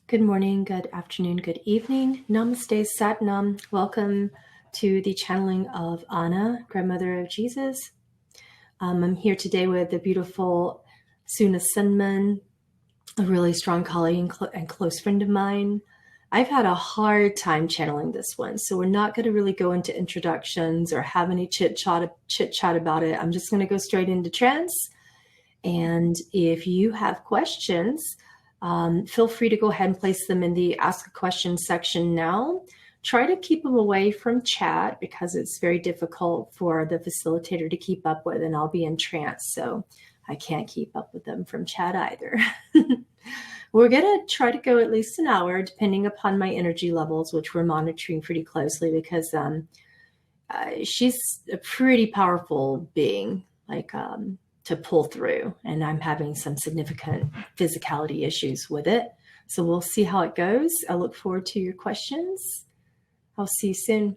Good morning, good afternoon, good evening. Namaste, Satnam. Welcome to the channeling of Anna, grandmother of Jesus. I'm here today with the beautiful Suna Sunman, a really strong colleague and close friend of mine. I've had a hard time channeling this one, so we're not going to really go into introductions or have any chit-chat about it. I'm just going to go straight into trance. And if you have questions, feel free to go ahead and place them in the Ask a Question section now. Try to keep them away from chat because it's very difficult for the facilitator to keep up with, and I'll be in trance, so I can't keep up with them from chat either. We're going to try to go at least an hour, depending upon my energy levels, which we're monitoring pretty closely because she's a pretty powerful being, to pull through, and I'm having some significant physicality issues with it. So we'll see how it goes. I look forward to your questions. I'll see you soon.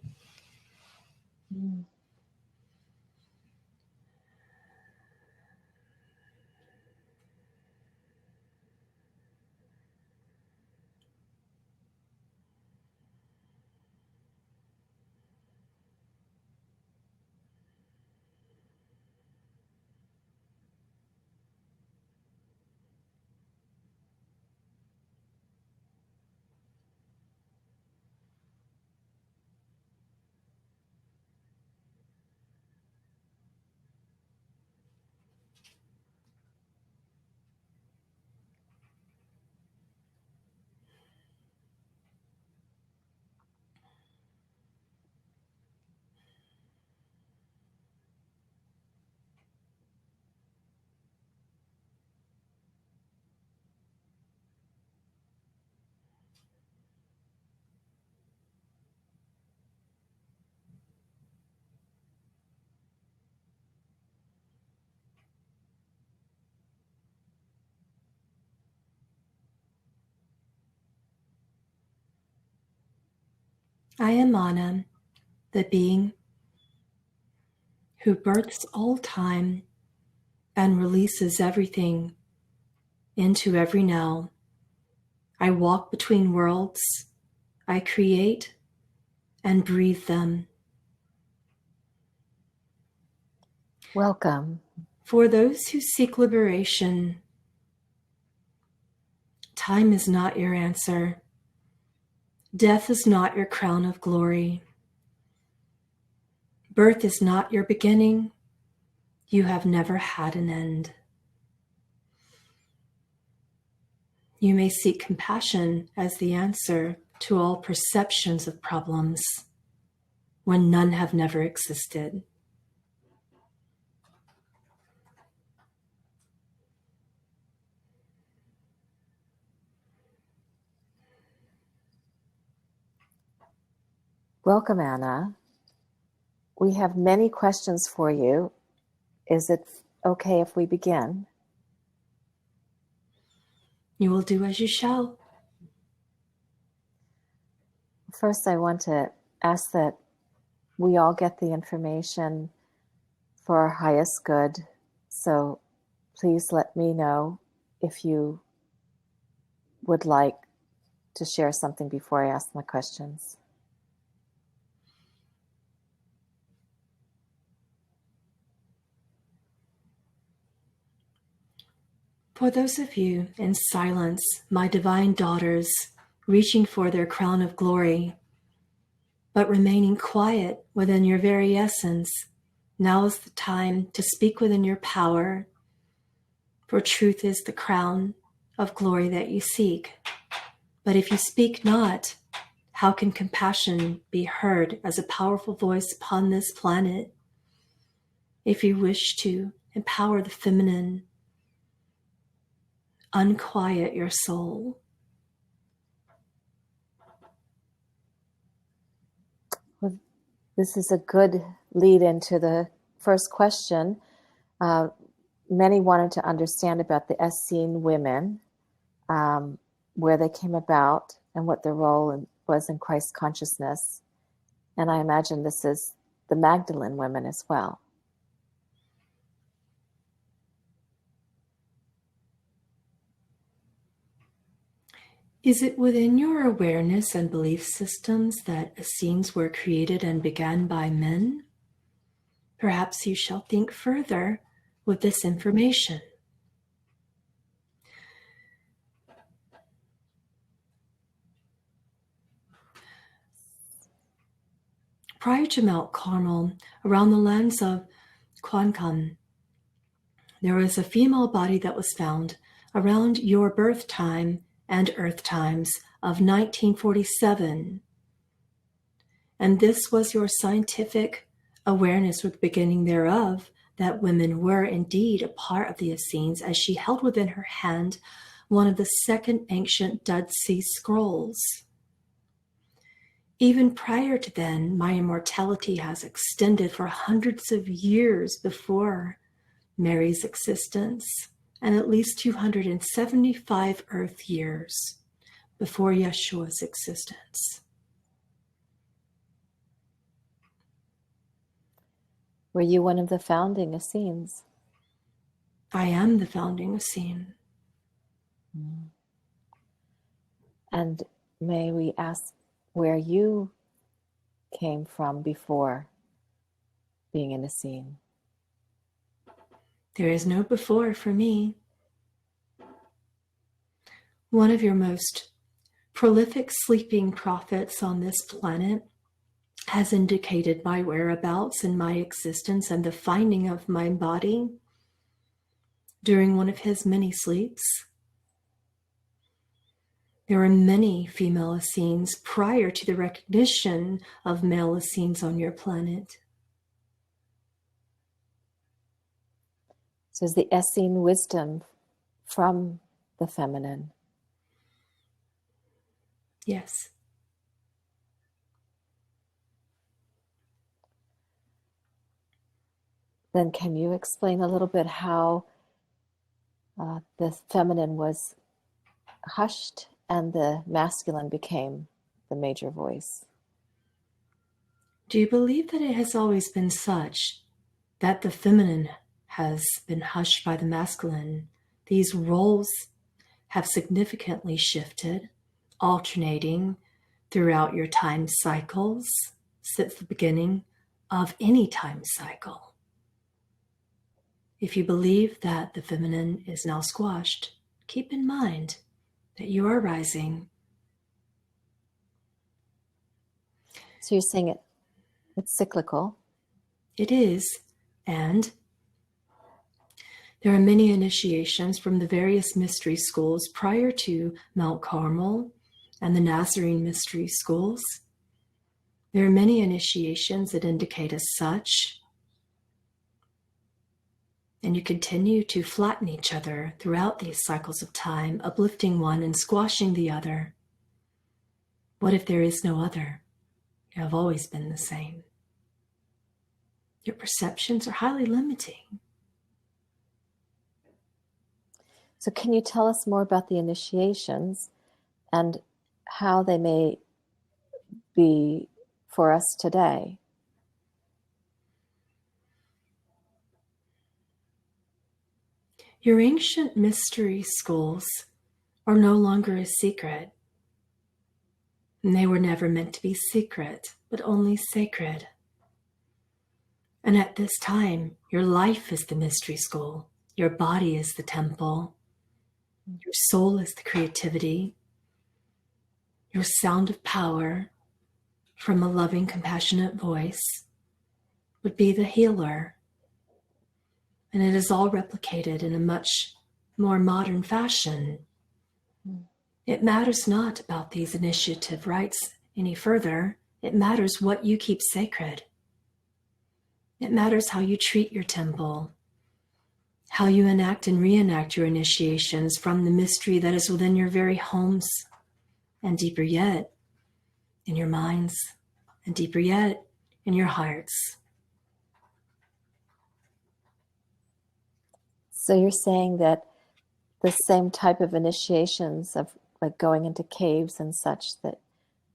I am Anna, the being who births all time and releases everything into every now. I walk between worlds. I create and breathe them. Welcome. For those who seek liberation, time is not your answer. Death is not your crown of glory. Birth is not your beginning. You have never had an end. You may seek compassion as the answer to all perceptions of problems when none have never existed. Welcome, Anna. We have many questions for you. Is it okay if we begin? You will do as you shall. First, I want to ask that we all get the information for our highest good. So please let me know if you would like to share something before I ask my questions. For those of you in silence, my divine daughters, reaching for their crown of glory, but remaining quiet within your very essence, now is the time to speak within your power, for truth is the crown of glory that you seek. But if you speak not, how can compassion be heard as a powerful voice upon this planet? If you wish to empower the feminine, unquiet your soul. Well, this is a good lead into the first question. Many wanted to understand about the Essenes women, where they came about and what their role was in Christ consciousness. And I imagine this is the Magdalene women as well. Is it within your awareness and belief systems that Essenes were created and began by men? Perhaps you shall think further with this information. Prior to Mount Carmel, around the lands of Quankan, there was a female body that was found around your birth time and earth times of 1947. And this was your scientific awareness with the beginning thereof, that women were indeed a part of the Essenes, as she held within her hand one of the second ancient Dead Sea Scrolls. Even prior to then, my immortality has extended for hundreds of years before Mary's existence, and at least 275 earth years before Yeshua's existence. Were you one of the founding Essenes? I am the founding Essene. And may we ask where you came from before being an Essene? There is no before for me. One of your most prolific sleeping prophets on this planet has indicated my whereabouts and my existence and the finding of my body during one of his many sleeps. There are many female Essenes prior to the recognition of male Essenes on your planet. So is the Essene wisdom from the feminine? Yes. Then can you explain a little bit how the feminine was hushed and the masculine became the major voice? Do you believe that it has always been such that the feminine has been hushed by the masculine? These roles have significantly shifted, alternating throughout your time cycles since the beginning of any time cycle. If you believe that the feminine is now squashed, keep in mind that you are rising. So you're saying it's cyclical. It is, and there are many initiations from the various mystery schools prior to Mount Carmel and the Nazarene mystery schools. There are many initiations that indicate as such, and you continue to flatten each other throughout these cycles of time, uplifting one and squashing the other. What if there is no other? You have always been the same. Your perceptions are highly limiting. So can you tell us more about the initiations and how they may be for us today? Your ancient mystery schools are no longer a secret. And they were never meant to be secret, but only sacred. And at this time, your life is the mystery school. Your body is the temple. Your soul is the creativity. Your sound of power from a loving, compassionate voice would be the healer. And it is all replicated in a much more modern fashion. It matters not about these initiative rites any further. It matters what you keep sacred. It matters how you treat your temple, how you enact and reenact your initiations from the mystery that is within your very homes, and deeper yet, in your minds, and deeper yet, in your hearts. So you're saying that the same type of initiations of like going into caves and such that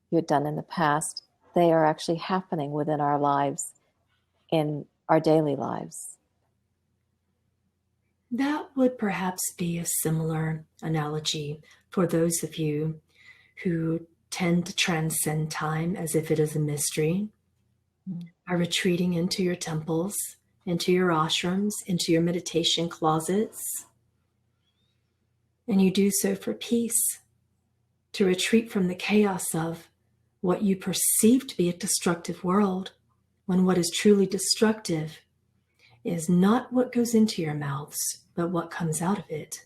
you had done in the past, they are actually happening within our lives, in our daily lives. That would perhaps be a similar analogy for those of you who tend to transcend time as if it is a mystery, are retreating into your temples, into your ashrams, into your meditation closets. And you do so for peace, to retreat from the chaos of what you perceive to be a destructive world, when what is truly destructive is not what goes into your mouths, but what comes out of it.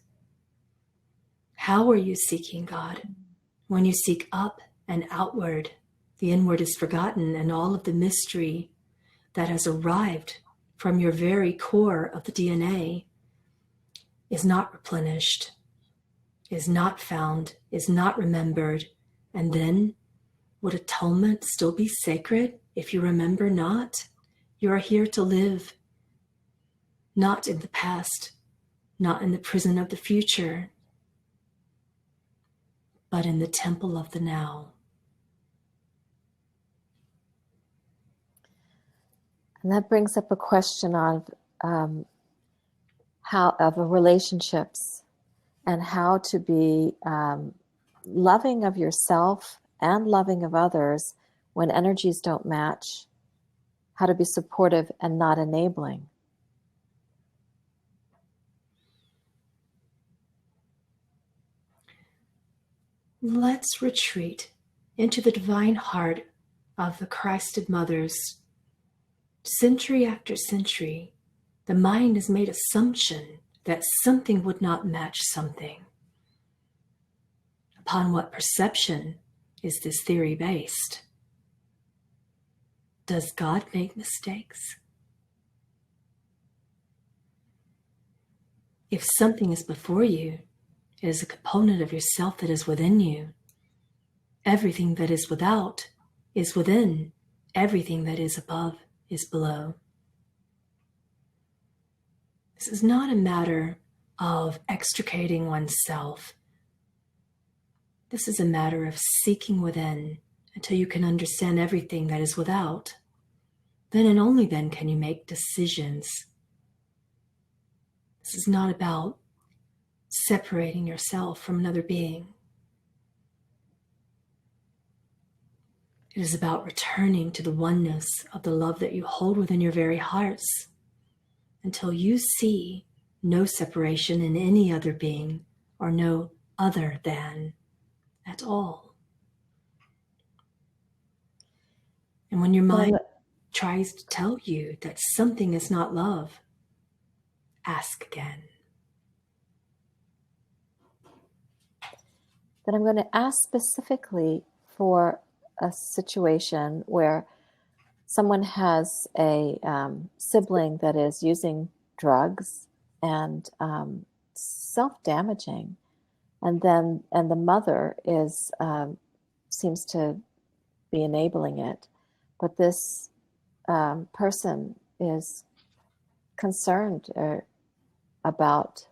How are you seeking God? When you seek up and outward, the inward is forgotten, and all of the mystery that has arrived from your very core of the DNA is not replenished, is not found, is not remembered. And then, would atonement still be sacred if you remember not? You are here to live, not in the past, not in the prison of the future, but in the temple of the now. And that brings up a question of relationships and how to be loving of yourself and loving of others when energies don't match. How to be supportive and not enabling. Let's retreat into the divine heart of the Christed mothers. Century after century, the mind has made assumption that something would not match something. Upon what perception is this theory based? Does God make mistakes? If something is before you, it is a component of yourself that is within you. Everything that is without is within. Everything that is above is below. This is not a matter of extricating oneself. This is a matter of seeking within until you can understand everything that is without. Then and only then can you make decisions. This is not about separating yourself from another being. It is about returning to the oneness of the love that you hold within your very hearts until you see no separation in any other being or no other than at all. And when your mind tries to tell you that something is not love, ask again. Then I'm going to ask specifically for a situation where someone has a sibling that is using drugs and self-damaging, and the mother is seems to be enabling it, but this person is concerned about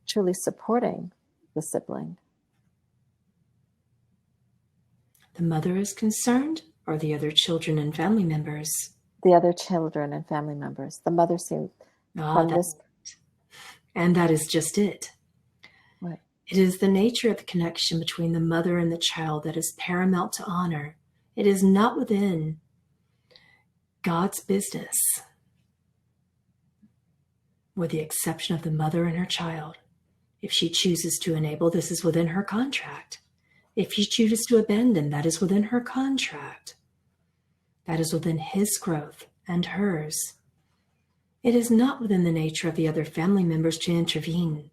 truly supporting the sibling. The mother is concerned, or the other children and family members? The other children and family members. The mother seems and that is just it. Right. It is the nature of the connection between the mother and the child that is paramount to honor. It is not within God's business, with the exception of the mother and her child. If she chooses to enable, this is within her contract. If she chooses to abandon, that is within her contract. That is within his growth and hers. It is not within the nature of the other family members to intervene,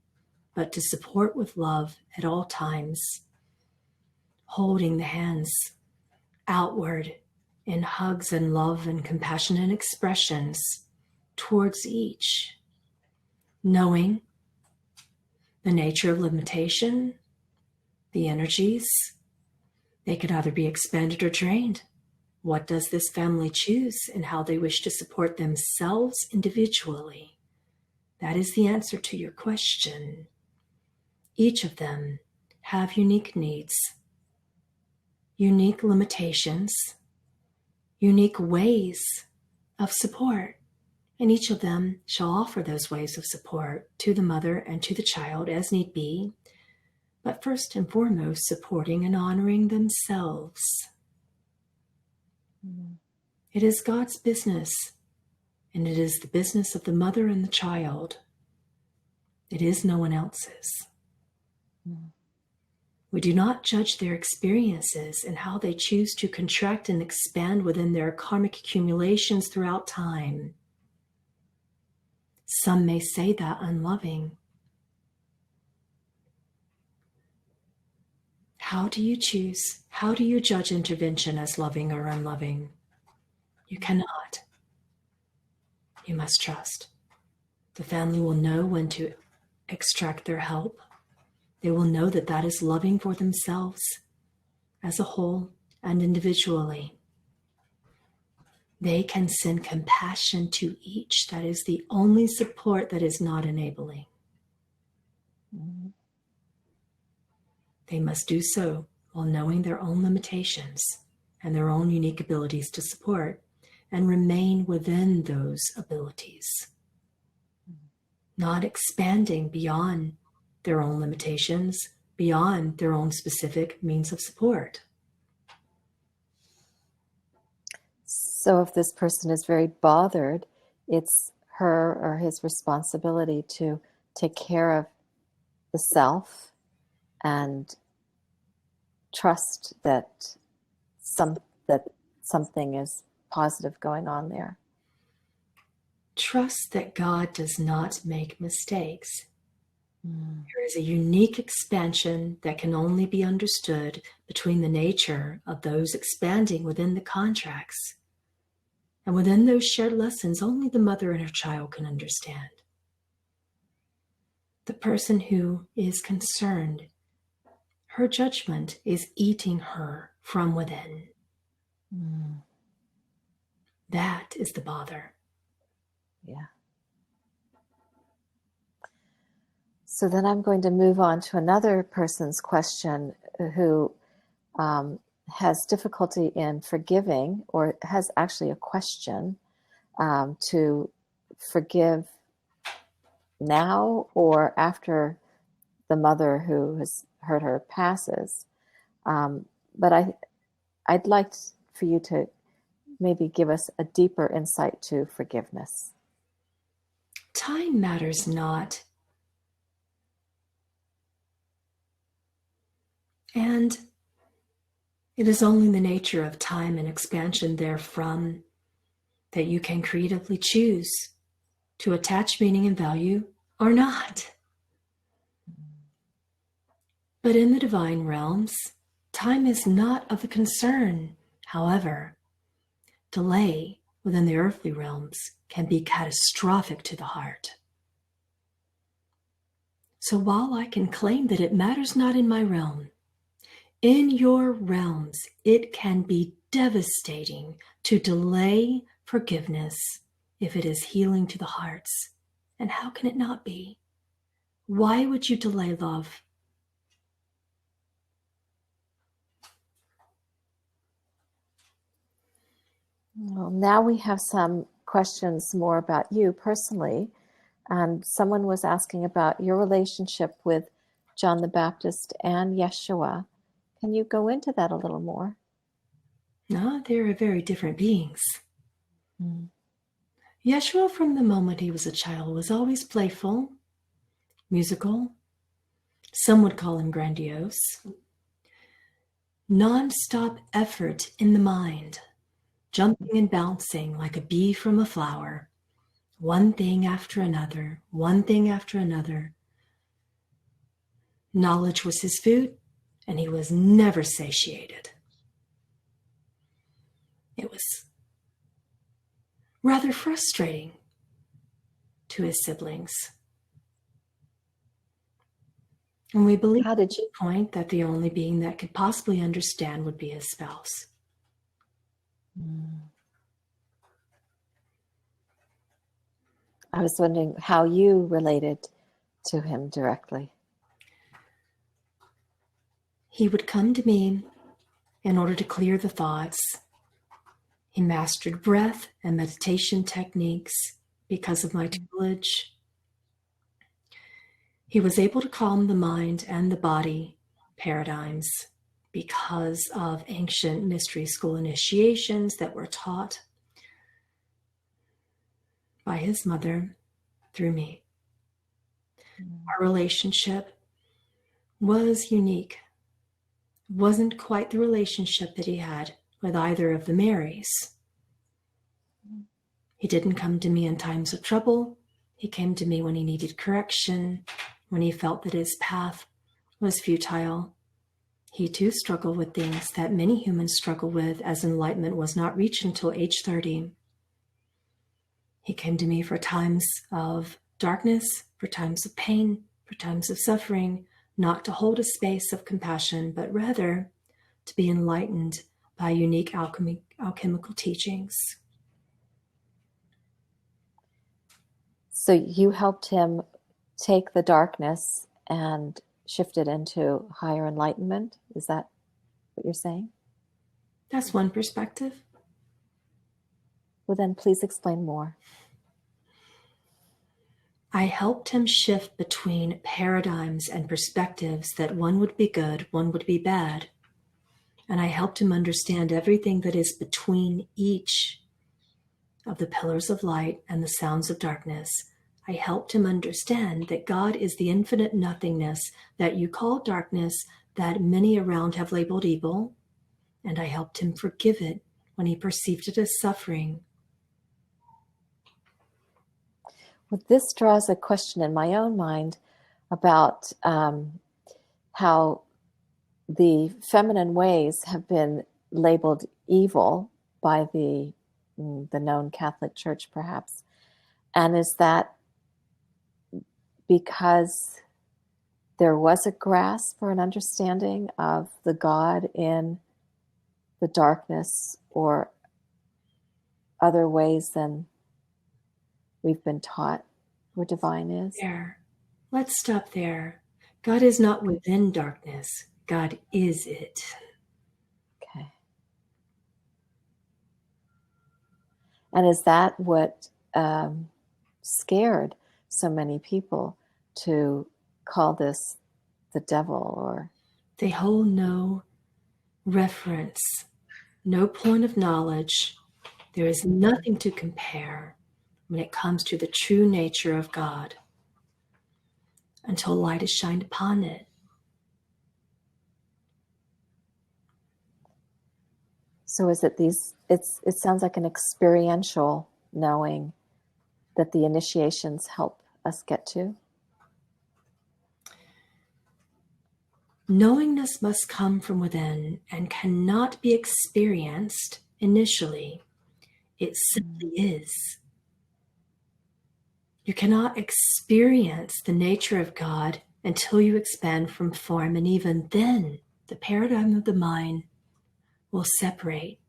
but to support with love at all times, holding the hands outward in hugs and love and compassionate expressions towards each, knowing the nature of limitation, the energies. They could either be expanded or drained. What does this family choose in how they wish to support themselves individually? That is the answer to your question. Each of them have unique needs, unique limitations, unique ways of support, and each of them shall offer those ways of support to the mother and to the child as need be. but first and foremost, supporting and honoring themselves. It is God's business, and it is the business of the mother and the child. It is no one else's. We do not judge their experiences and how they choose to contract and expand within their karmic accumulations throughout time. Some may say that unloving. How do you choose? How do you judge intervention as loving or unloving? You cannot. You must trust. The family will know when to extract their help. They will know that that is loving for themselves as a whole and individually. They can send compassion to each. That is the only support that is not enabling. They must do so while knowing their own limitations and their own unique abilities to support and remain within those abilities, not expanding beyond their own limitations, beyond their own specific means of support. So if this person is very bothered, it's her or his responsibility to take care of the self and trust that something is positive going on there. Trust that God does not make mistakes. There is a unique expansion that can only be understood between the nature of those expanding within the contracts. And within those shared lessons, only the mother and her child can understand. The person who is concerned, her judgment is eating her from within. That is the bother. Yeah. So then I'm going to move on to another person's question who has difficulty in forgiving, or has actually a question to forgive now or after the mother who has hurt her passes. But I'd like for you to maybe give us a deeper insight to forgiveness. Time matters not. And it is only the nature of time and expansion therefrom that you can creatively choose to attach meaning and value or not. But in the divine realms, time is not of a concern. However, delay within the earthly realms can be catastrophic to the heart. So while I can claim that it matters not in my realm, in your realms, it can be devastating to delay forgiveness if it is healing to the hearts. And how can it not be? Why would you delay love? Well, now we have some questions more about you personally. And someone was asking about your relationship with John the Baptist and Yeshua. Can you go into that a little more? No, they are very different beings. Yeshua, from the moment he was a child, was always playful, musical. Some would call him grandiose. Non-stop effort in the mind, jumping and bouncing like a bee from a flower, one thing after another, one thing after another. Knowledge was his food, and he was never satiated. It was rather frustrating to his siblings. And we believe How did you point that the only being that could possibly understand would be his spouse. I was wondering how you related to him directly. He would come to me in order to clear the thoughts. He mastered breath and meditation techniques because of my tutelage. He was able to calm the mind and the body paradigms because of ancient mystery school initiations that were taught by his mother through me. Our relationship was unique. It wasn't quite the relationship that he had with either of the Marys. He didn't come to me in times of trouble. He came to me when he needed correction, when he felt that his path was futile. He too struggled with things that many humans struggle with, as enlightenment was not reached until age 30. He came to me for times of darkness, for times of pain, for times of suffering, not to hold a space of compassion, but rather to be enlightened by unique alchemical teachings. So you helped him take the darkness and shift it into higher enlightenment? Is that what you're saying? That's one perspective. Well, then please explain more. I helped him shift between paradigms and perspectives that one would be good, one would be bad. And I helped him understand everything that is between each of the pillars of light and the sounds of darkness. I helped him understand that God is the infinite nothingness that you call darkness, that many around have labeled evil. And I helped him forgive it when he perceived it as suffering. Well, this draws a question in my own mind about how the feminine ways have been labeled evil by the known Catholic Church, perhaps. And is that because there was a grasp or an understanding of the God in the darkness or other ways than we've been taught where divine is? There. Let's stop there. God is not within darkness. God is it. Okay. And is that what scared so many people to call this the devil? Or They hold no reference, no point of knowledge. There is nothing to compare when it comes to the true nature of God until light is shined upon it. so is it these? It sounds like an experiential knowing that the initiations help us get to. Knowingness must come from within and cannot be experienced initially. It simply is. You cannot experience the nature of God until you expand from form, and even then, the paradigm of the mind will separate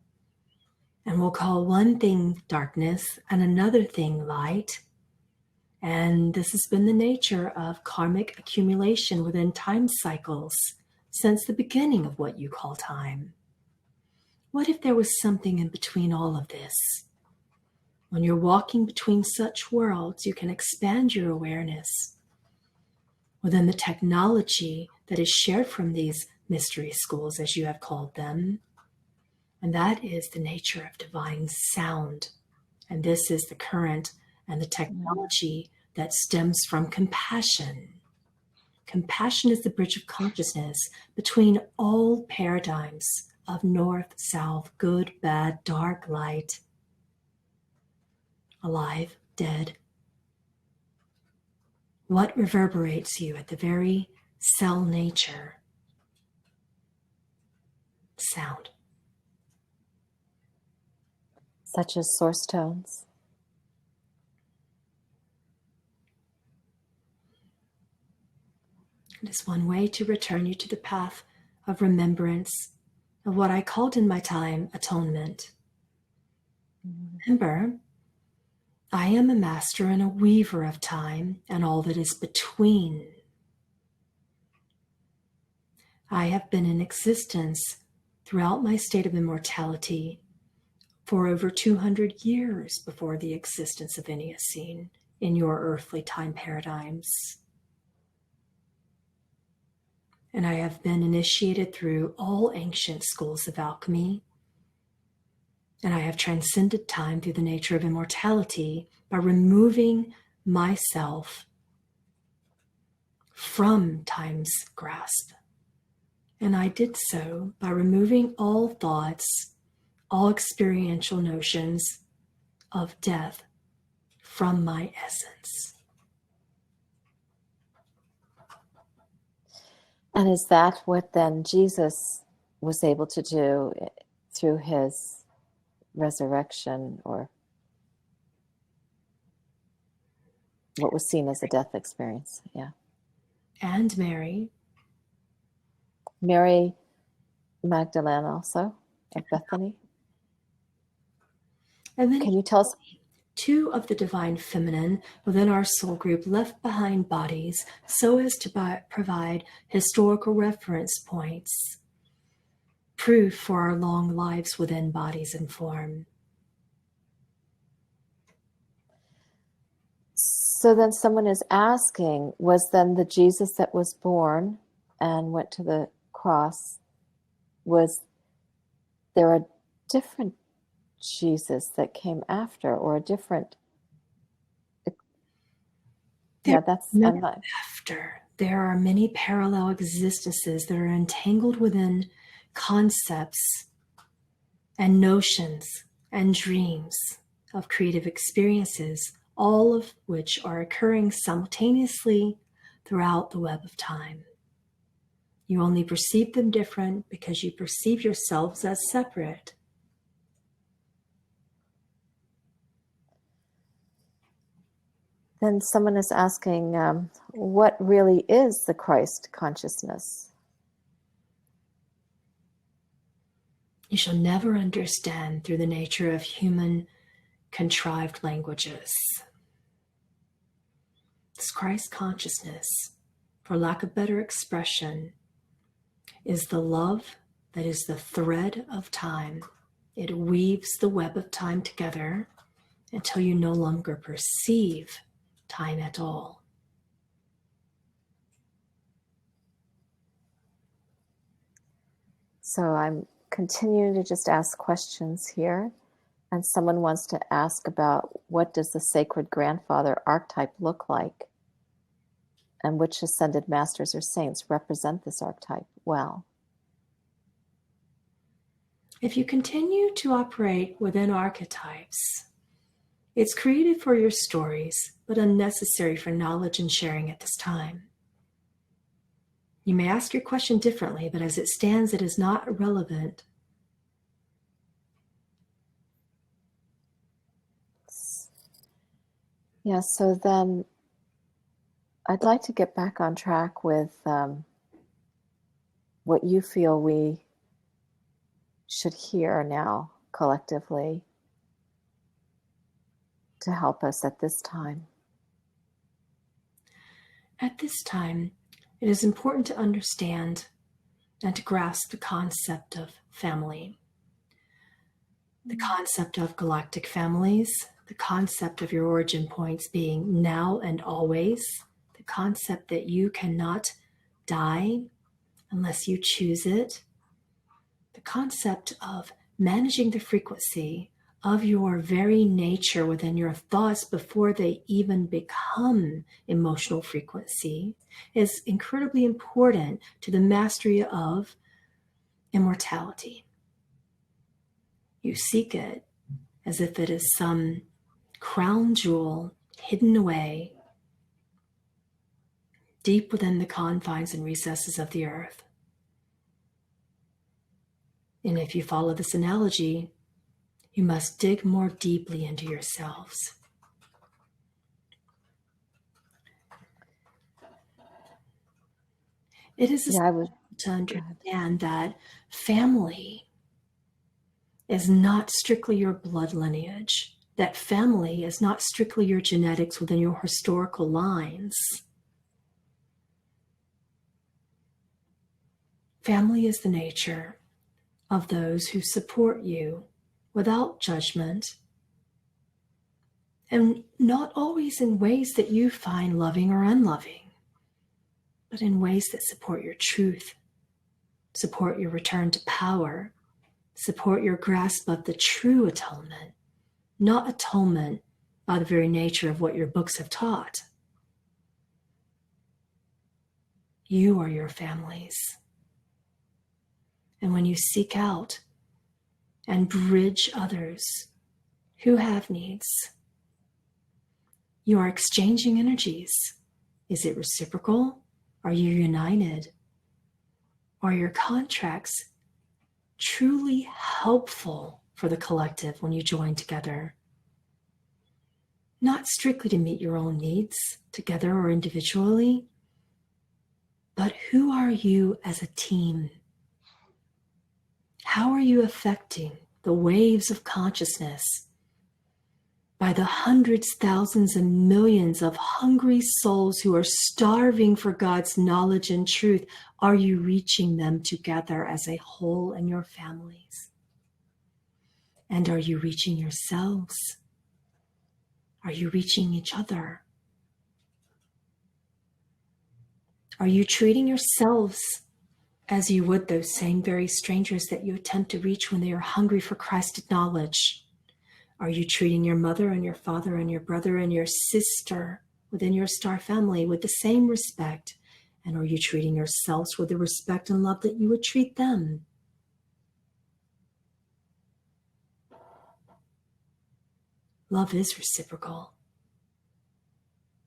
and will call one thing darkness and another thing light. And this has been the nature of karmic accumulation within time cycles since the beginning of what you call time. What if there was something in between all of this? When you're walking between such worlds, you can expand your awareness within the technology that is shared from these mystery schools, as you have called them. And that is the nature of divine sound. And this is the current and the technology that stems from compassion. Compassion is the bridge of consciousness between all paradigms of north, south, good, bad, dark, light, alive, dead. What reverberates you at the very cell nature? Sound. Such as source tones. It is one way to return you to the path of remembrance, of what I called in my time atonement. Remember, I am a master and a weaver of time and all that is between. I have been in existence throughout my state of immortality for over 200 years before the existence of any Essene in your earthly time paradigms. and I have been initiated through all ancient schools of alchemy, and I have transcended time through the nature of immortality by removing myself from time's grasp. And I did so by removing all thoughts, all experiential notions of death from my essence. And is that what then Jesus was able to do through his resurrection, or what was seen as a death experience? Yeah. And Mary. Mary Magdalene also, of Bethany. And then Can you tell us? two of the divine feminine within our soul group left behind bodies so as to provide historical reference points, proof for our long lives within bodies and form. So then someone is asking, was then the Jesus that was born and went to the cross, was there a different Jesus that came after, or a different? Yeah, that's I'm not. After there are many parallel existences that are entangled within concepts and notions and dreams of creative experiences, all of which are occurring simultaneously throughout the web of time. You only perceive them different because you perceive yourselves as separate. Then someone is asking, what really is the Christ consciousness? You shall never understand through the nature of human contrived languages. This Christ consciousness, for lack of better expression, is the love that is the thread of time. It weaves the web of time together until you no longer perceive time at all. So I'm continuing to just ask questions here. And someone wants to ask about, what does the sacred grandfather archetype look like? And which ascended masters or saints represent this archetype well? If you continue to operate within archetypes, it's created for your stories, but unnecessary for knowledge and sharing at this time. You may ask your question differently, but as it stands, it is not relevant. Yeah, so then I'd like to get back on track with what you feel we should hear now collectively to help us at this time. At this time, it is important to understand and to grasp the concept of family, the concept of galactic families, the concept of your origin points being now and always, the concept that you cannot die unless you choose it, the concept of managing the frequency of your very nature within your thoughts before they even become emotional frequency is incredibly important to the mastery of immortality. You seek it as if it is some crown jewel hidden away deep within the confines and recesses of the earth. And if you follow this analogy, you must dig more deeply into yourselves. It is essential to understand that family is not strictly your blood lineage, that family is not strictly your genetics within your historical lines. Family is the nature of those who support you without judgment, and not always in ways that you find loving or unloving. but in ways that support your truth, support your return to power, support your grasp of the true atonement, not atonement by the very nature of what your books have taught. You are your families. And when you seek out and bridge others who have needs, you are exchanging energies. Is it reciprocal? Are you united? Are your contracts truly helpful for the collective when you join together? Not strictly to meet your own needs, together or individually, but who are you as a team? How are you affecting the waves of consciousness by the hundreds, thousands, and millions of hungry souls who are starving for God's knowledge and truth? Are you reaching them together as a whole in your families? And are you reaching yourselves? Are you reaching each other? Are you treating yourselves as you would those same very strangers that you attempt to reach when they are hungry for Christ's knowledge? Are you treating your mother and your father and your brother and your sister within your star family with the same respect? And are you treating yourselves with the respect and love that you would treat them? Love is reciprocal.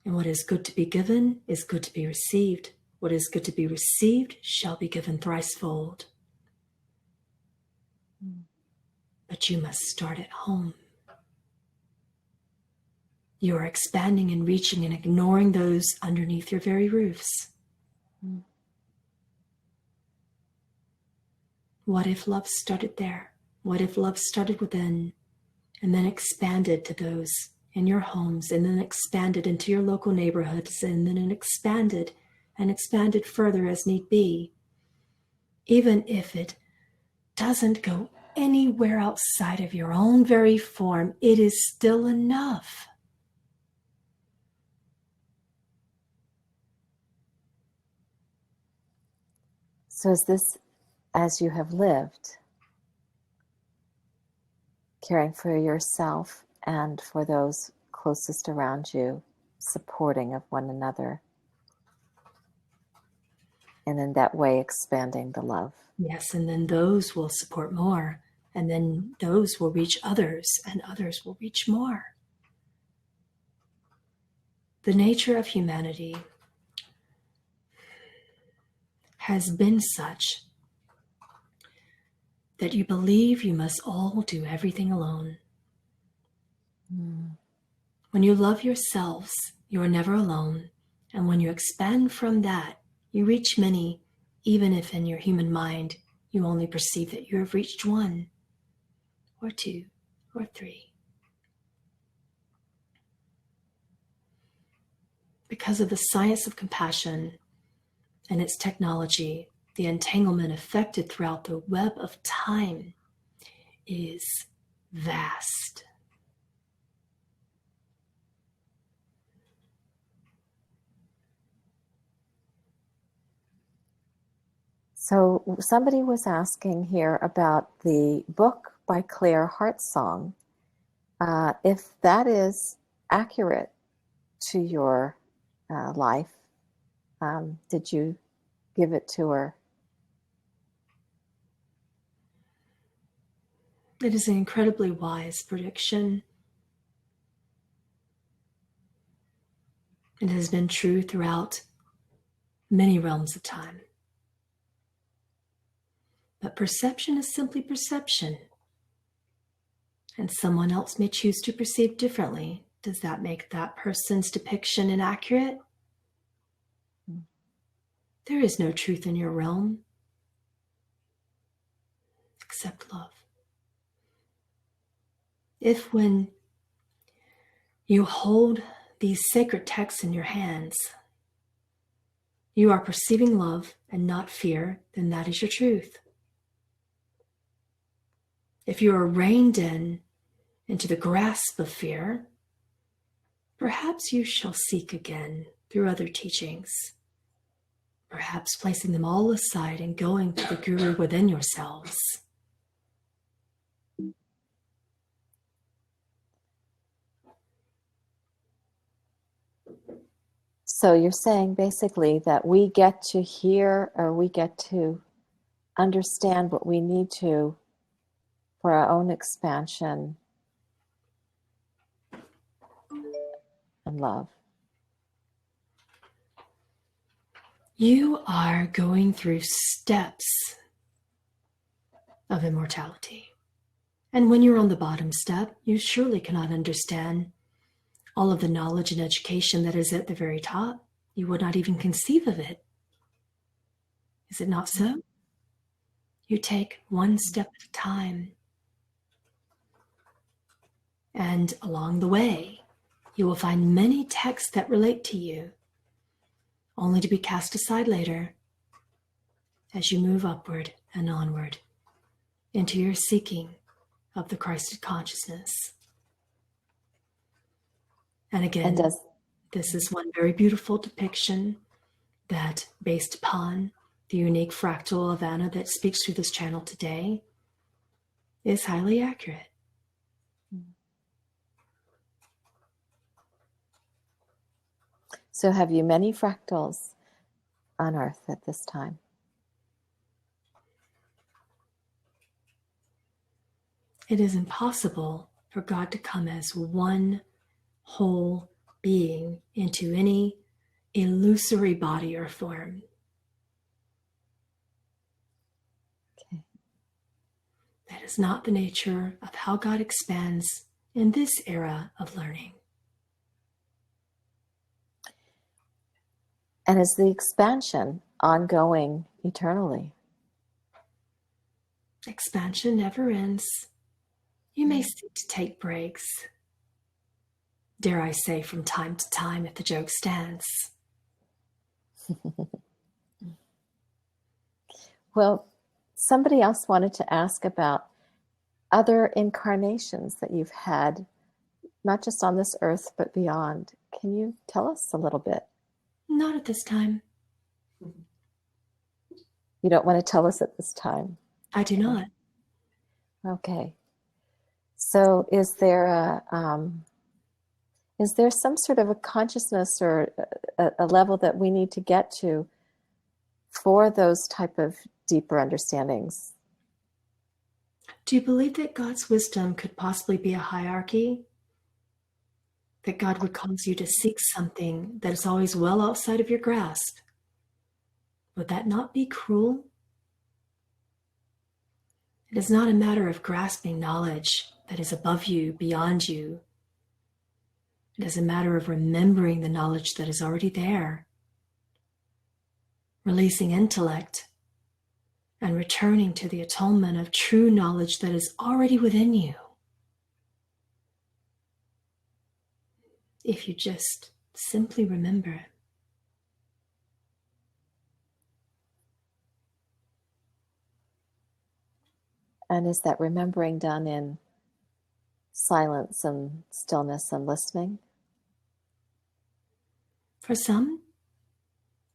And what is good to be given is good to be received. What is good to be received shall be given thricefold. But you must start at home. You are expanding and reaching and ignoring those underneath your very roofs. What if love started there? What if love started within and then expanded to those in your homes and then expanded into your local neighborhoods and then expanded and expanded further as need be? Even if it doesn't go anywhere outside of your own very form, it is still enough. So is this as you have lived, caring for yourself and for those closest around you, supporting of one another, and in that way expanding the love? Yes, and then those will support more, and then those will reach others, and others will reach more. The nature of humanity has been such that you believe you must all do everything alone. When you love yourselves, you are never alone, and when you expand from that, you reach many, even if in your human mind you only perceive that you have reached one, or two, or three. Because of the science of compassion and its technology, the entanglement affected throughout the web of time is vast. So somebody was asking here about the book by Claire Hartsong, if that is accurate to your life. Did you give it to her? It is an incredibly wise prediction. It has been true throughout many realms of time. But perception is simply perception. And someone else may choose to perceive differently. Does that make that person's depiction inaccurate? There is no truth in your realm except love. If when you hold these sacred texts in your hands, you are perceiving love and not fear, then that is your truth. If you are reined into the grasp of fear, perhaps you shall seek again through other teachings. perhaps placing them all aside and going to the guru within yourselves. So you're saying basically that we get to hear, or we get to understand what we need to for our own expansion and love. You are going through steps of immortality. And when you're on the bottom step, you surely cannot understand all of the knowledge and education that is at the very top. You would not even conceive of it. Is it not so? You take one step at a time. And along the way, you will find many texts that relate to you, only to be cast aside later as you move upward and onward into your seeking of the Christed consciousness. And again, this is one very beautiful depiction that, based upon the unique fractal of Anna that speaks through this channel today, is highly accurate. So have you many fractals on Earth at this time? It is impossible for God to come as one whole being into any illusory body or form. Okay. That is not the nature of how God expands in this era of learning. And is the expansion ongoing eternally? Expansion never ends. You may seek to take breaks. Dare I say, from time to time, if the joke stands. Well, somebody else wanted to ask about other incarnations that you've had, not just on this earth, but beyond. Can you tell us a little bit? Not at this time. You don't want to tell us at this time? I do not. Okay. So is there some sort of a consciousness or a level that we need to get to for those type of deeper understandings? Do you believe that God's wisdom could possibly be a hierarchy? That God would cause you to seek something that is always well outside of your grasp? Would that not be cruel? It is not a matter of grasping knowledge that is above you, beyond you. It is a matter of remembering the knowledge that is already there, releasing intellect, and returning to the atonement of true knowledge that is already within you. If you just simply remember it. And is that remembering done in silence and stillness and listening? For some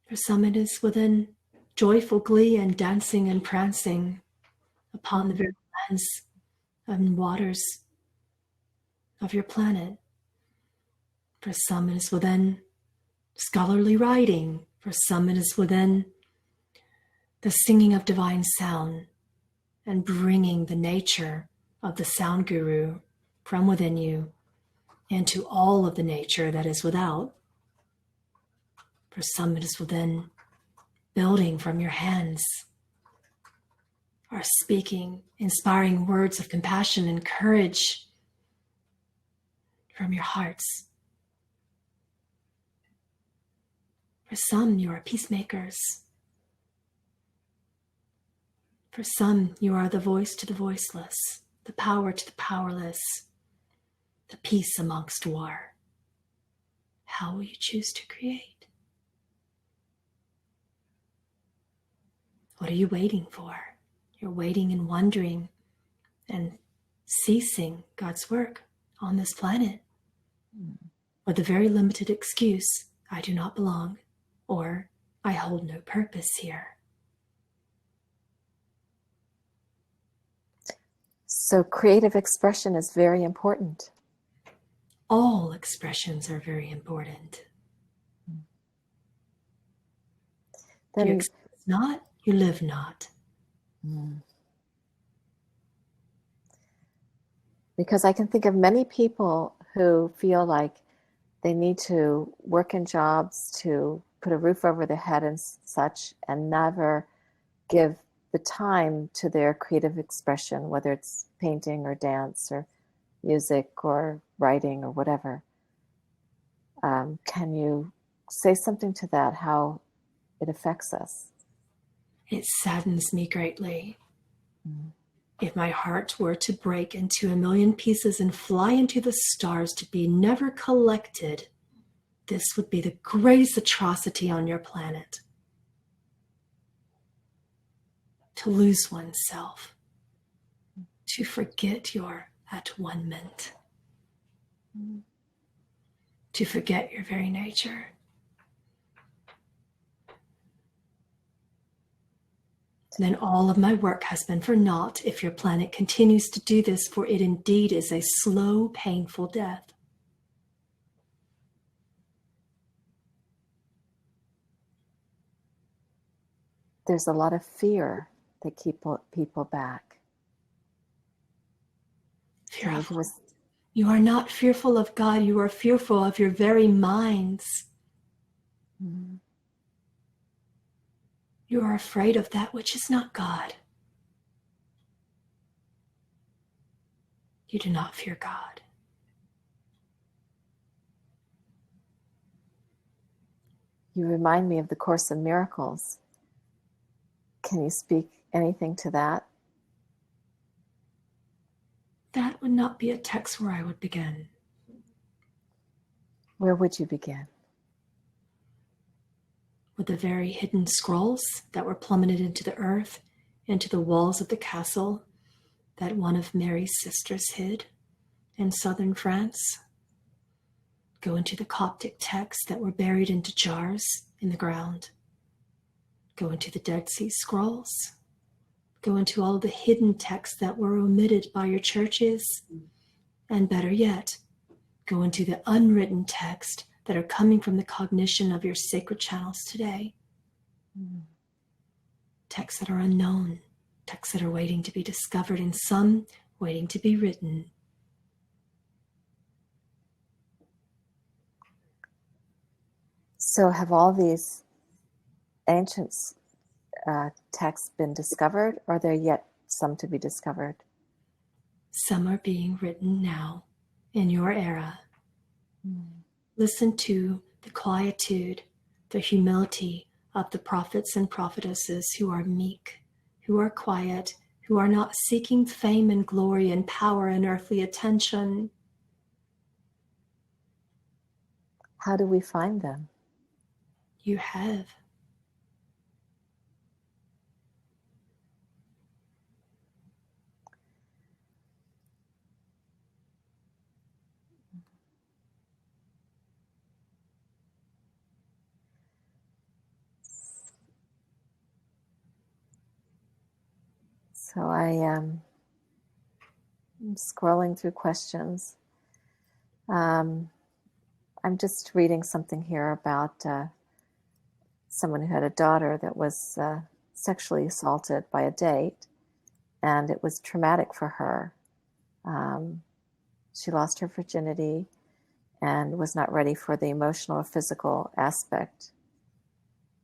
it is within joyful glee and dancing and prancing upon the very lands and waters of your planet. For some it is within scholarly writing. For some it is within the singing of divine sound and bringing the nature of the sound guru from within you into all of the nature that is without. For some it is within building from your hands, or speaking inspiring words of compassion and courage from your hearts. For some, you are peacemakers. For some, you are the voice to the voiceless, the power to the powerless, the peace amongst war. How will you choose to create? What are you waiting for? You're waiting and wondering and ceasing God's work on this planet with the very limited excuse, I do not belong, or I hold no purpose here. So creative expression is very important. All expressions are very important. Then, You express not, you live not. Because I can think of many people who feel like they need to work in jobs to put a roof over their head and such, and never give the time to their creative expression, whether it's painting or dance or music or writing or whatever. Can you say something to that, how it affects us? It saddens me greatly. If my heart were to break into a million pieces and fly into the stars to be never collected, this would be the greatest atrocity on your planet. To lose oneself, to forget your at-one-ment, to forget your very nature. Then all of my work has been for naught if your planet continues to do this, for it indeed is a slow, painful death. There's a lot of fear that keep people back. Fear of what? You are not fearful of God, you are fearful of your very minds. You are afraid of that which is not God. You do not fear God. You remind me of the Course in Miracles. Can you speak anything to that? That would not be a text where I would begin. Where would you begin? With the very hidden scrolls that were plummeted into the earth, into the walls of the castle that one of Mary's sisters hid in southern France. Go into the Coptic texts that were buried into jars in the ground. Go into the Dead Sea Scrolls. Go into all the hidden texts that were omitted by your churches. And better yet, go into the unwritten text that are coming from the cognition of your sacred channels today. Texts that are unknown, texts that are waiting to be discovered, and some waiting to be written. So have all these ancient texts been discovered, or are there yet some to be discovered? Some are being written now in your era. Listen to the quietude, the humility of the prophets and prophetesses who are meek, who are quiet, who are not seeking fame and glory and power and earthly attention. How do we find them? You have. So I am scrolling through questions. I'm just reading something here about someone who had a daughter that was sexually assaulted by a date, and it was traumatic for her. She lost her virginity and was not ready for the emotional or physical aspect.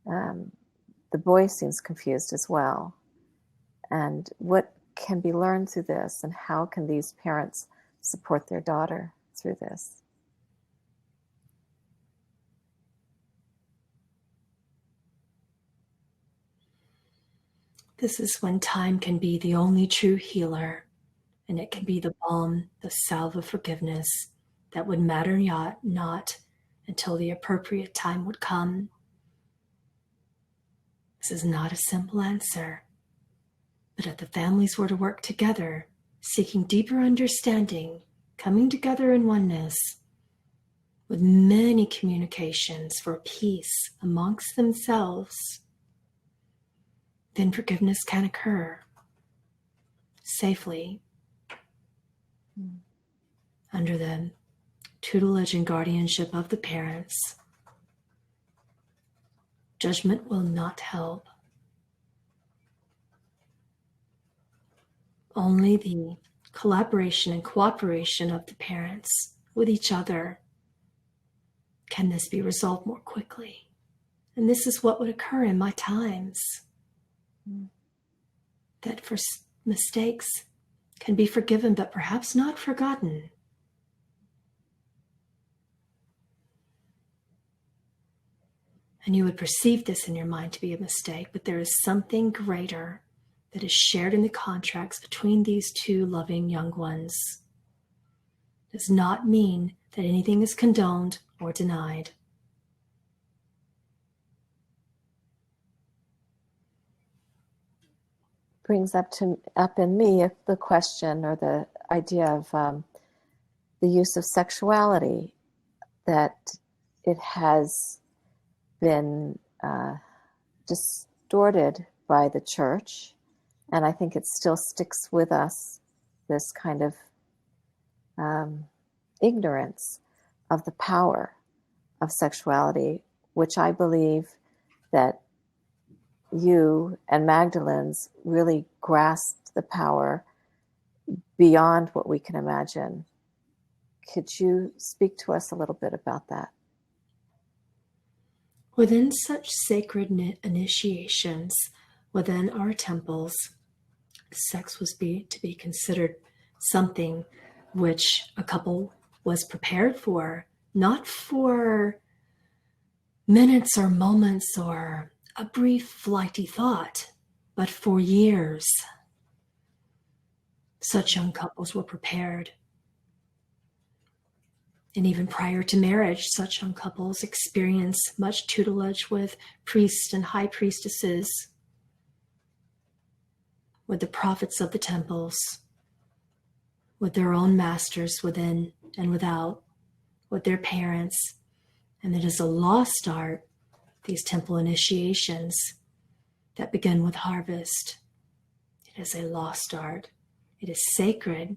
The boy seems confused as well. And what can be learned through this, and how can these parents support their daughter through this? This is when time can be the only true healer, and it can be the balm, the salve of forgiveness that would matter not until the appropriate time would come. This is not a simple answer, but if the families were to work together, seeking deeper understanding, coming together in oneness, with many communications for peace amongst themselves, then forgiveness can occur safely under the tutelage and guardianship of the parents. Judgment will not help. Only the collaboration and cooperation of the parents with each other can this be resolved more quickly. And this is what would occur in my times. That for mistakes can be forgiven, but perhaps not forgotten. And you would perceive this in your mind to be a mistake, but there is something greater that is shared in the contracts between these two loving young ones. It does not mean that anything is condoned or denied. Brings up in me the question or the idea of the use of sexuality, that it has been distorted by the church, and I think it still sticks with us, this kind of ignorance of the power of sexuality, which I believe that you and Magdalene's really grasped the power beyond what we can imagine. Could you speak to us a little bit about that? Within such sacred initiations, within our temples, sex was to be considered something which a couple was prepared for, not for minutes or moments or a brief flighty thought, but for years. Such young couples were prepared. And even prior to marriage, such young couples experience much tutelage with priests and high priestesses, with the prophets of the temples, with their own masters within and without, with their parents. And it is a lost art, these temple initiations that begin with harvest. It is a lost art. It is sacred,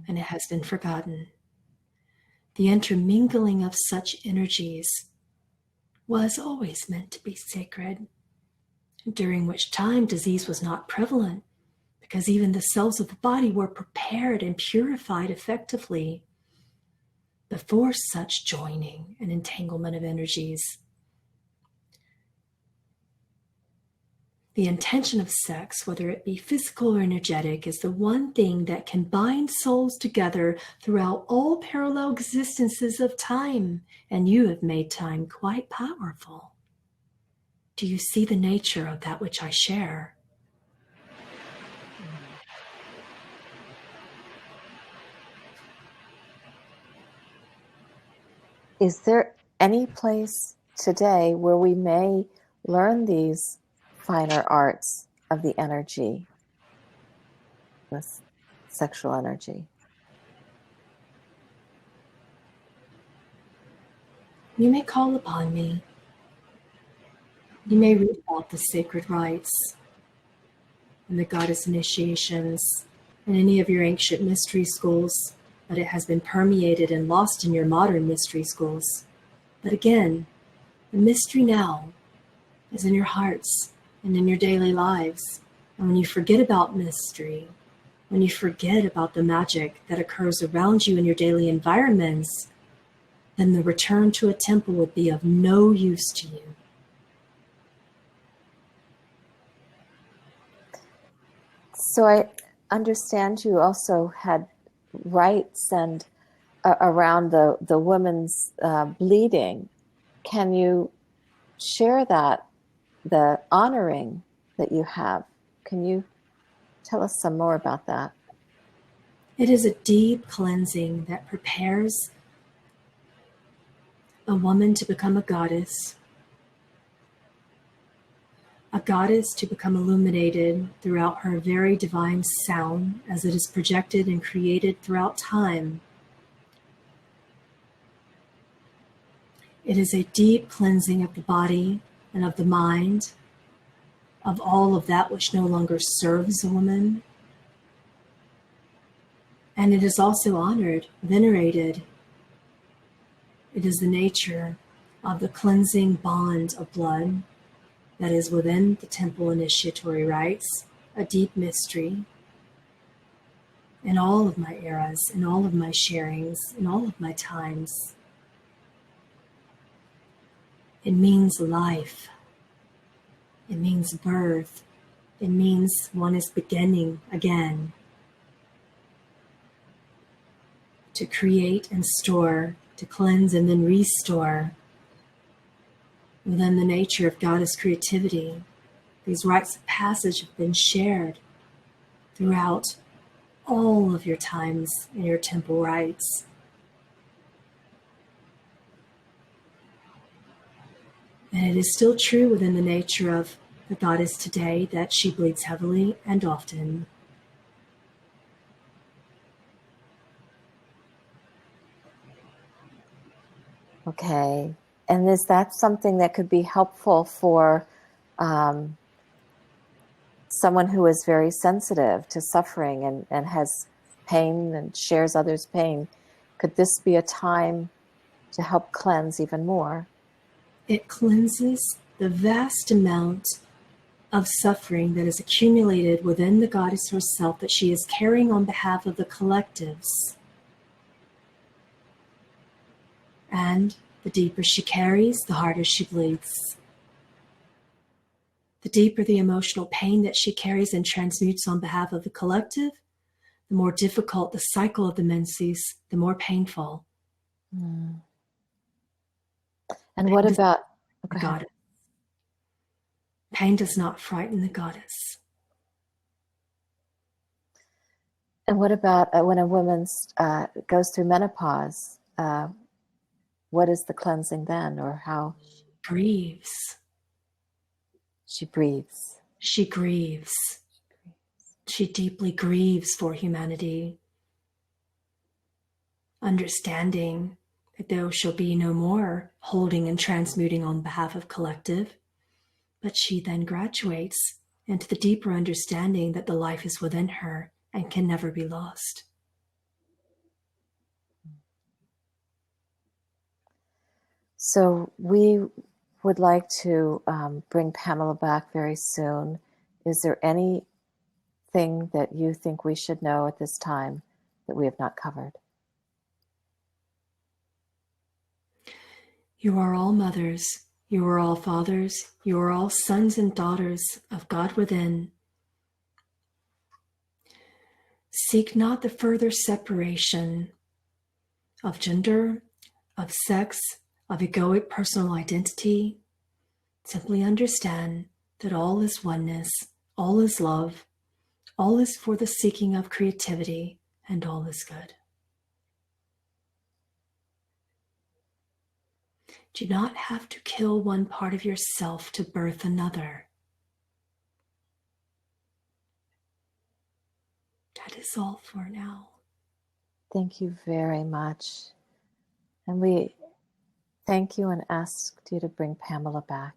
and it has been forgotten. The intermingling of such energies was always meant to be sacred, during which time disease was not prevalent, because even the cells of the body were prepared and purified effectively before such joining and entanglement of energies. The intention of sex, whether it be physical or energetic, is the one thing that can bind souls together throughout all parallel existences of time, and you have made time quite powerful. Do you see the nature of that which I share? Is there any place today where we may learn these finer arts of the energy, this sexual energy? You may call upon me. You may read about the sacred rites and the goddess initiations in any of your ancient mystery schools, but it has been permeated and lost in your modern mystery schools. But again, the mystery now is in your hearts and in your daily lives. And when you forget about mystery, when you forget about the magic that occurs around you in your daily environments, then the return to a temple would be of no use to you. So I understand you also had rites and around the woman's bleeding. Can you share that, the honoring that you have? Can you tell us some more about that? It is a deep cleansing that prepares a woman to become a goddess to become illuminated throughout her very divine sound as it is projected and created throughout time. It is a deep cleansing of the body and of the mind, of all of that which no longer serves a woman. And it is also honored, venerated. It is the nature of the cleansing bond of blood that is within the temple initiatory rites, a deep mystery. In all of my eras, in all of my sharings, in all of my times, it means life. It means birth. It means one is beginning again to create and store, to cleanse and then restore within the nature of Goddess creativity. These rites of passage have been shared throughout all of your times in your temple rites. And it is still true within the nature of the goddess today that she bleeds heavily and often. Okay. And is that something that could be helpful for someone who is very sensitive to suffering and has pain and shares others' pain? Could this be a time to help cleanse even more? It cleanses the vast amount of suffering that is accumulated within the goddess herself that she is carrying on behalf of the collectives. And the deeper she carries, the harder she bleeds. The deeper the emotional pain that she carries and transmutes on behalf of the collective, the more difficult the cycle of the menses, the more painful. Mm. And what about the goddess? Pain does not frighten the goddess. And what about when a woman goes through menopause? What is the cleansing then, or how? She grieves. She breathes. She grieves. She deeply grieves for humanity, understanding that there shall be no more holding and transmuting on behalf of collective, but she then graduates into the deeper understanding that the life is within her and can never be lost. So we would like to bring Pamela back very soon. Is there anything that you think we should know at this time that we have not covered? You are all mothers, you are all fathers, you are all sons and daughters of God within. Seek not the further separation of gender, of sex, of egoic personal identity. Simply understand that all is oneness, all is love, all is for the seeking of creativity, and all is good. Do not have to kill one part of yourself to birth another. That is all for now. Thank you very much. And we thank you and ask you to bring Pamela back.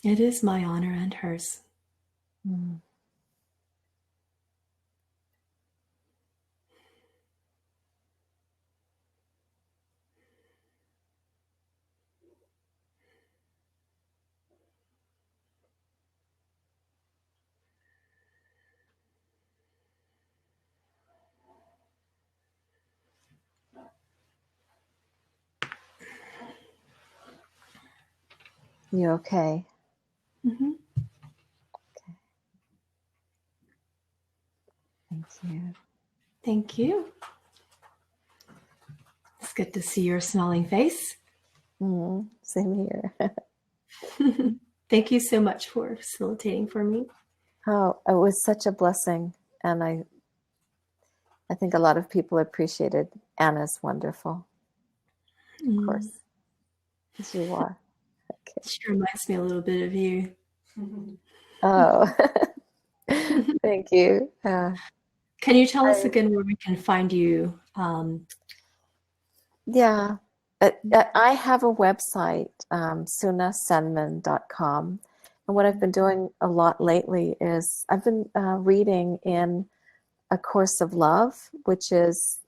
It is my honor and hers. Mm. You okay? Mm-hmm. Okay. Thank you. Thank you. It's good to see your smiling face. Same here. Thank you so much for facilitating for me. Oh, it was such a blessing. And I think a lot of people appreciated Anna's wonderful. Of course, as you are. Okay. She reminds me a little bit of you. Oh, thank you. Can you tell us again where we can find you? Yeah. I have a website, sunasenman.com. And what I've been doing a lot lately is I've been reading in A Course of Love, which is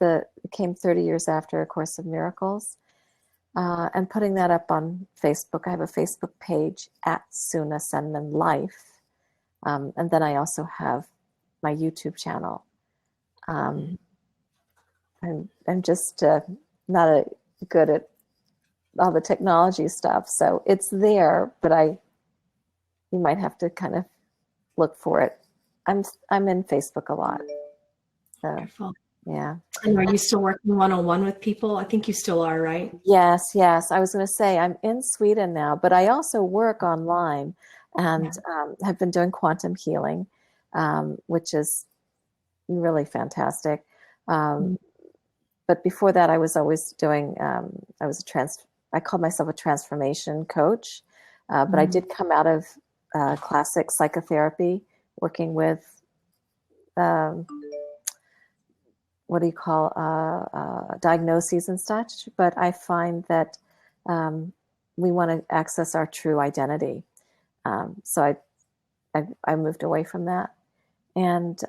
it came 30 years after A Course of Miracles, and putting that up on Facebook. I have a Facebook page at Suna Senman Life. And then I also have my YouTube channel. I'm just not good at all the technology stuff, so it's there, but you might have to kind of look for it. I'm in Facebook a lot. So, Wonderful. yeah. And are you still working one-on-one with people? I think you still are, right? Yes. I was going to say I'm in Sweden now, but I also work online and have been doing quantum healing, which is really fantastic. But before that, I was always doing, I called myself a transformation coach, but I did come out of classic psychotherapy, working with, what do you call, diagnoses and such. But I find that we want to access our true identity. So I moved away from that. And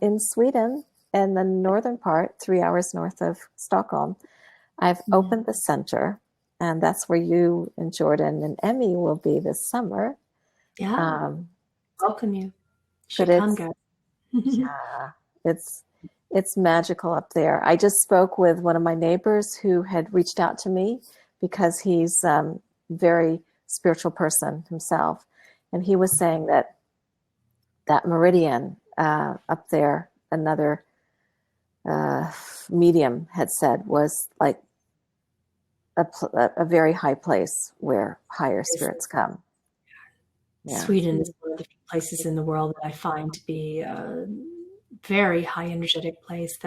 in Sweden, in the northern part, 3 hours north of Stockholm, I've opened the center, and that's where you and Jordan and Emmy will be this summer. Yeah. Welcome you. Should come, guys. Yeah, it's magical up there. I just spoke with one of my neighbors who had reached out to me because he's a very spiritual person himself. And he was saying that meridian up there, another medium had said, was like a very high place where higher spirits come. Yeah. Sweden is one of the few places in the world that I find to be a very high energetic place.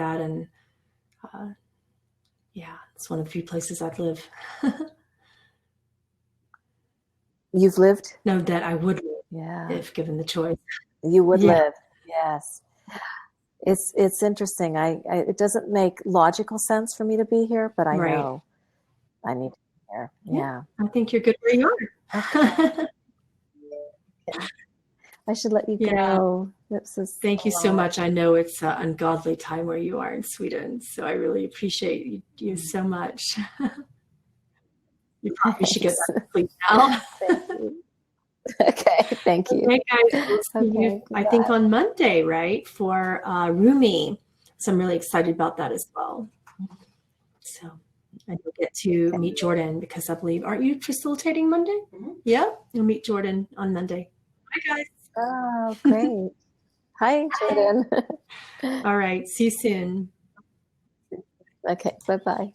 It's one of the few places I'd live. You've lived? No, that I would live if given the choice. You would live, yes. It's interesting. It doesn't make logical sense for me to be here, but I know I need to be here. Yeah. I think you're good where you are. I should let you go. Thank you so much. I know it's an ungodly time where you are in Sweden, so I really appreciate you so much. You probably should get back to sleep now. Thank you. Okay, thank you. Okay, guys, we'll see you, I think, on Monday, right, for Rumi. So I'm really excited about that as well. So I will get to meet Jordan because I believe, aren't you facilitating Monday? Yeah, you'll meet Jordan on Monday. Bye, guys. Oh, great. Hi, Jordan. All right, see you soon. Okay, bye-bye.